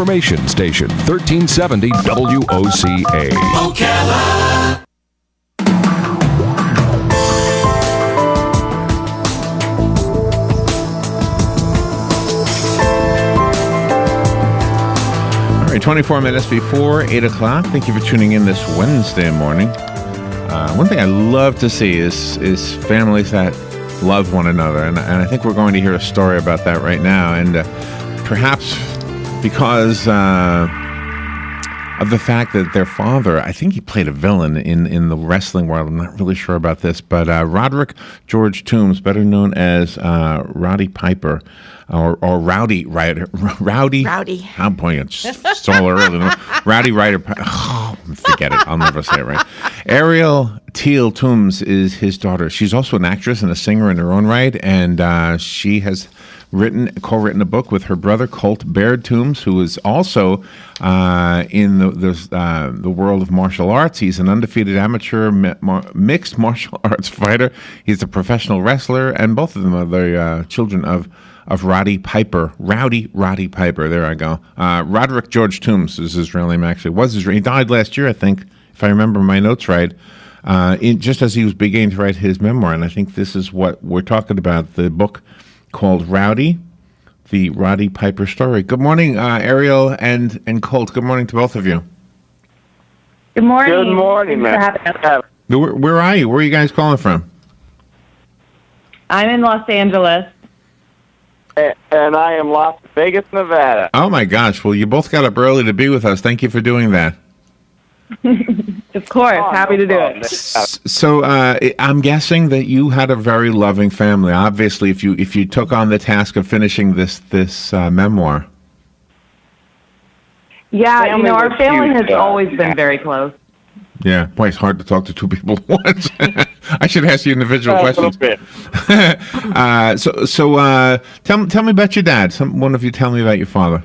information station, 1370 WOCA. Ocala. All right, 24 minutes before 8 o'clock. Thank you for tuning in this Wednesday morning. One thing I love to see is families that love one another, and I think we're going to hear a story about that right now, and perhaps because of the fact that their father, I think he played a villain in the wrestling world. I'm not really sure about this, but Roderick George Toombs, better known as Roddy Piper, or Rowdy Ryder. Rowdy. I'm pointing at so early. Rowdy Ryder. Oh, forget it. I'll never say it right. Ariel Teal Toombs is his daughter. She's also an actress and a singer in her own right, and she has co-written a book with her brother Colt, Baird Toombs, who is also in the world of martial arts. He's an undefeated amateur mixed martial arts fighter. He's a professional wrestler, and both of them are the children of Roddy Piper. Roddy Piper. There I go. Roderick George Toombs is his real name, actually. He died last year, I think, if I remember my notes right, just as he was beginning to write his memoir. And I think this is what we're talking about, the book called Rowdy, the Roddy Piper story. Good morning, Ariel and Colt. Good morning to both of you. Good morning. Good morning, man. Where are you? Where are you guys calling from? I'm in Los Angeles. And I am Las Vegas, Nevada. Oh, my gosh. Well, you both got up early to be with us. Thank you for doing that. Of course. Happy to do it. So I'm guessing that you had a very loving family, obviously, if you took on the task of finishing this memoir. Yeah, our family has always been very close. Yeah, boy, it's hard to talk to two people at once. I should ask you individual questions. Tell me about your dad. One of you tell me about your father.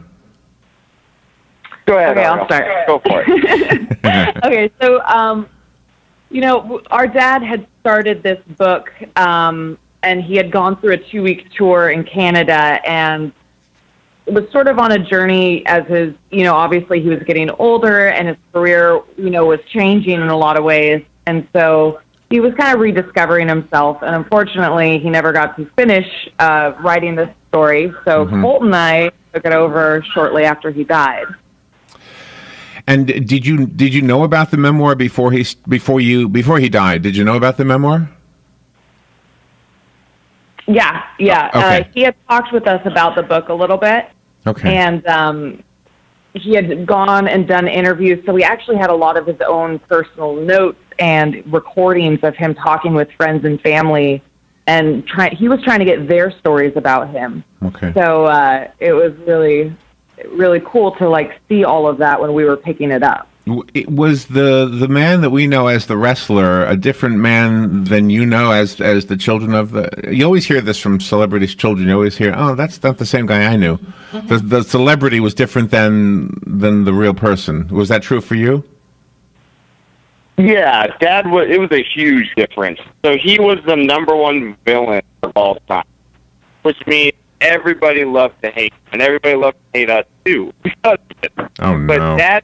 Go ahead. Okay, I'll start. Go for it. Okay, so our dad had started this book, and he had gone through a 2-week tour in Canada, and was sort of on a journey as his, obviously he was getting older and his career, was changing in a lot of ways. And so he was kind of rediscovering himself. And unfortunately, he never got to finish writing this story. So Colt and I took it over shortly after he died. And did you know about the memoir before he died? Did you know about the memoir? Yeah. Okay. He had talked with us about the book a little bit. Okay. And he had gone and done interviews, so we actually had a lot of his own personal notes and recordings of him talking with friends and family, and he was trying to get their stories about him. Okay. So it was really, really cool to see all of that when we were picking it up. It was the man that we know as the wrestler a different man than you know as the children of the... You always hear this from celebrities' children. You always hear, oh, that's not the same guy I knew. The celebrity was different than the real person. Was that true for you? Yeah, Dad it was a huge difference. So he was the number one villain of all time, which means everybody loved to hate him, and everybody loved to hate us too. Oh, no. But Dad...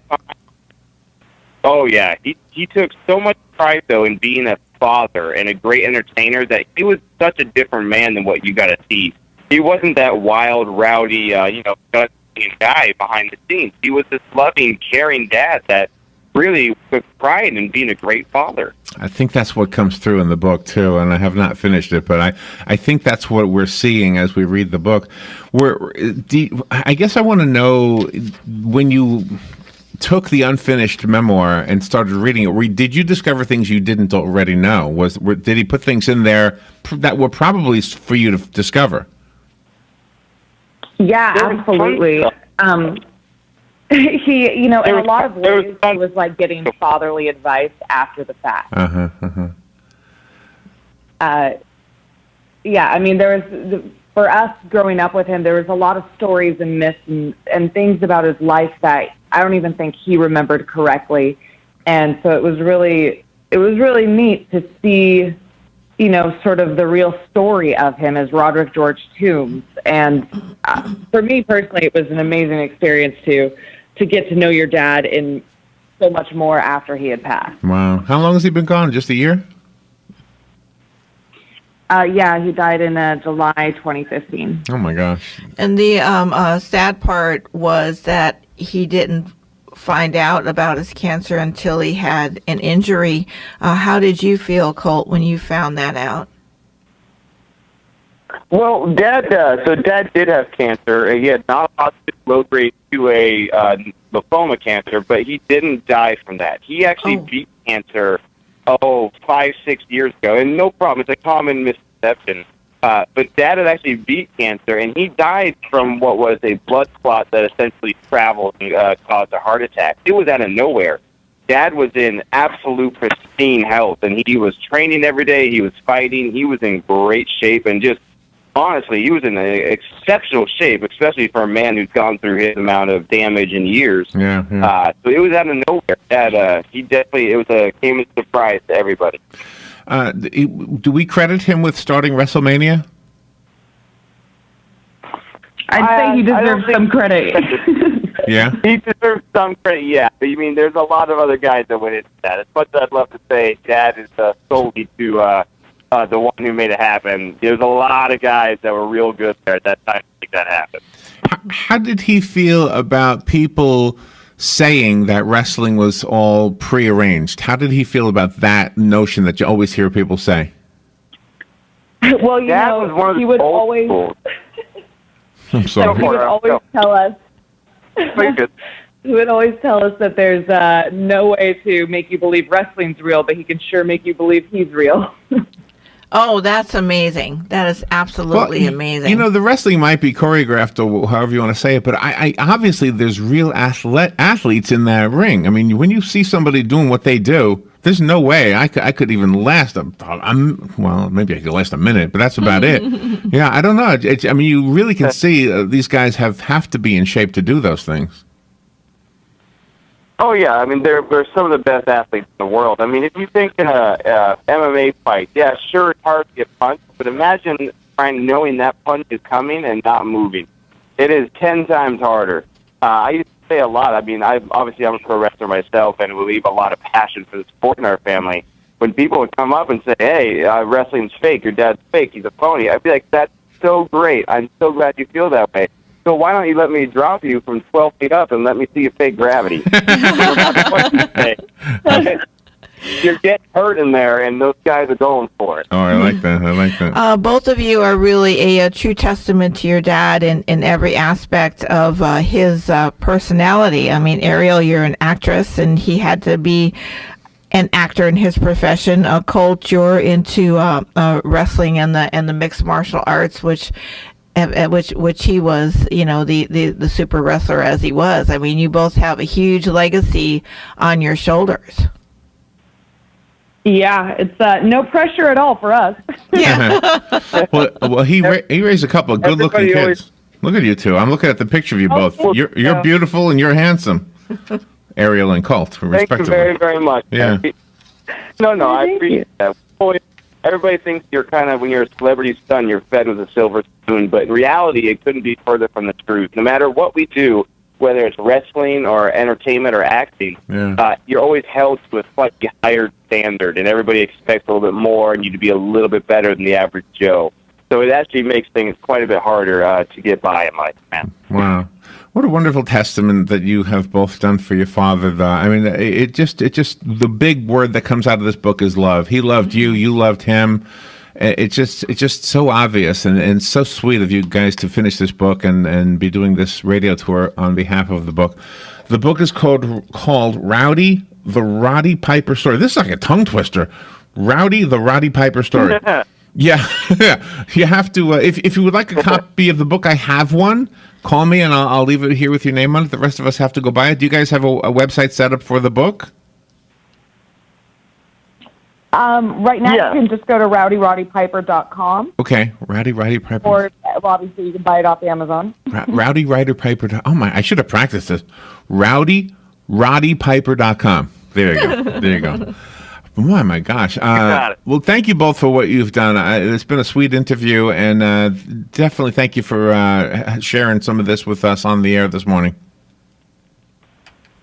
Oh, yeah. He took so much pride, though, in being a father and a great entertainer that he was such a different man than what you got to see. He wasn't that wild, rowdy, guy behind the scenes. He was this loving, caring dad that really took pride in being a great father. I think that's what comes through in the book, too, and I have not finished it, but I think that's what we're seeing as we read the book. I guess I want to know, when you took the unfinished memoir and started reading it, did you discover things you didn't already know? Did he put things in there that were probably for you to discover? Yeah, absolutely. He, in a lot of ways, it was like getting fatherly advice after the fact. Yeah, I mean, there was, for us growing up with him, there was a lot of stories and myths and things about his life that I don't even think he remembered correctly. And so it was really neat to see sort of the real story of him as Roderick George Toombs. And for me personally, it was an amazing experience to get to know your dad in so much more after he had passed. Wow. How long has he been gone? Just a year? Yeah, he died in July 2015. Oh, my gosh. And the sad part was that he didn't find out about his cancer until he had an injury. How did you feel, Colt, when you found that out? Well, Dad did have cancer. He had non-Hodgkin's low grade 2A lymphoma cancer, but he didn't die from that. He actually beat cancer 5-6 years ago, and no problem. It's a common misconception. But Dad had actually beat cancer, and he died from what was a blood clot that essentially traveled and caused a heart attack. It was out of nowhere. Dad was in absolute pristine health, and he was training every day. He was fighting. He was in great shape, and just honestly, he was in exceptional shape, especially for a man who's gone through his amount of damage in years. Yeah. So it was out of nowhere. Dad, he definitely came as a surprise to everybody. Do we credit him with starting WrestleMania? I'd say he deserves some credit. Yeah? He deserves some credit, yeah. But, there's a lot of other guys that went into that. As much as I'd love to say Dad is solely to the one who made it happen, there's a lot of guys that were real good there at that time to make that happen. How did he feel about people saying that wrestling was all prearranged? How did he feel about that notion that you always hear people say? Well, Dad was one of he the would old always. school. I'm So sorry. he would always tell us. Good. He would always tell us that there's no way to make you believe wrestling's real, but he can sure make you believe he's real. Oh, that's amazing. That is absolutely amazing. The wrestling might be choreographed or however you want to say it, but I obviously there's real athletes in that ring. When you see somebody doing what they do, there's no way I could even last maybe I could last a minute, but that's about it. Yeah, I don't know. You really can see these guys have to be in shape to do those things. Oh, yeah. They're some of the best athletes in the world. If you think in a MMA fight, yeah, sure, it's hard to get punched, but imagine knowing that punch is coming and not moving. It is 10 times harder. I used to say a lot. I'm a pro wrestler myself, and we leave a lot of passion for the sport in our family. When people would come up and say, hey, wrestling's fake, your dad's fake, he's a phony, I'd be like, that's so great. I'm so glad you feel that way. So why don't you let me drop you from 12 feet up and let me see you fake gravity? You're getting hurt in there, and those guys are going for it. Oh, I like that. Both of you are really a true testament to your dad in every aspect of his personality. Ariel, you're an actress, and he had to be an actor in his profession. Colt, you're into wrestling and the mixed martial arts, which he was, the super wrestler as he was. You both have a huge legacy on your shoulders. Yeah, it's no pressure at all for us. Yeah. well, he raised a couple of good-looking kids. Always... Look at you two. I'm looking at the picture of you both. You're beautiful and you're handsome. Ariel and Colt, respectively. Thank you very, very much. Yeah. No, I appreciate that. Everybody thinks you're when you're a celebrity son, you're fed with a silver spoon, but in reality, it couldn't be further from the truth. No matter what we do, whether it's wrestling or entertainment or acting, you're always held to a slightly higher standard, and everybody expects a little bit more and you to be a little bit better than the average Joe. So it actually makes things quite a bit harder to get by in life, man. Wow. What a wonderful testament that you have both done for your father. It just the big word that comes out of this book is love. He loved you, you loved him. It's just so obvious and so sweet of you guys to finish this book and be doing this radio tour on behalf of the book. The book is called Rowdy, the Roddy Piper Story. This is like a tongue twister. Rowdy, the Roddy Piper Story. Yeah. You have to, if you would like a copy of the book, I have one. Call me and I'll leave it here with your name on it. The rest of us have to go buy it. Do you guys have a website set up for the book? Right now, you can just go to rowdypiper.com. Okay, Roddy Piper. Or obviously you can buy it off Amazon. Rowdy Piper. Oh my! I should have practiced this. Roddypiper.com. There you go. Oh my gosh! got it. Well, thank you both for what you've done. It's been a sweet interview, and definitely thank you for sharing some of this with us on the air this morning.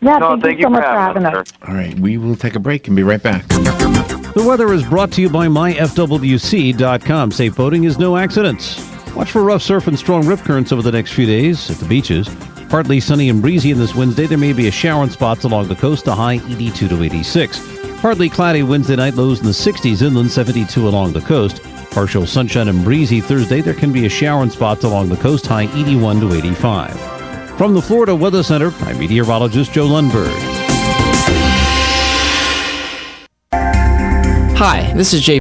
Yeah, No, thank you so much for having us. sir. All right, we will take a break and be right back. The weather is brought to you by myfwc.com. Safe boating is no accident. Watch for rough surf and strong rip currents over the next few days at the beaches. Partly sunny and breezy in this Wednesday. There may be a shower in spots along the coast, a high 82 to 86. Partly cloudy Wednesday night, lows in the 60s, inland 72 along the coast. Partial sunshine and breezy Thursday. There can be a shower in spots along the coast, high 81 to 85. From the Florida Weather Center, I'm meteorologist Joe Lundberg. Hi, this is Jay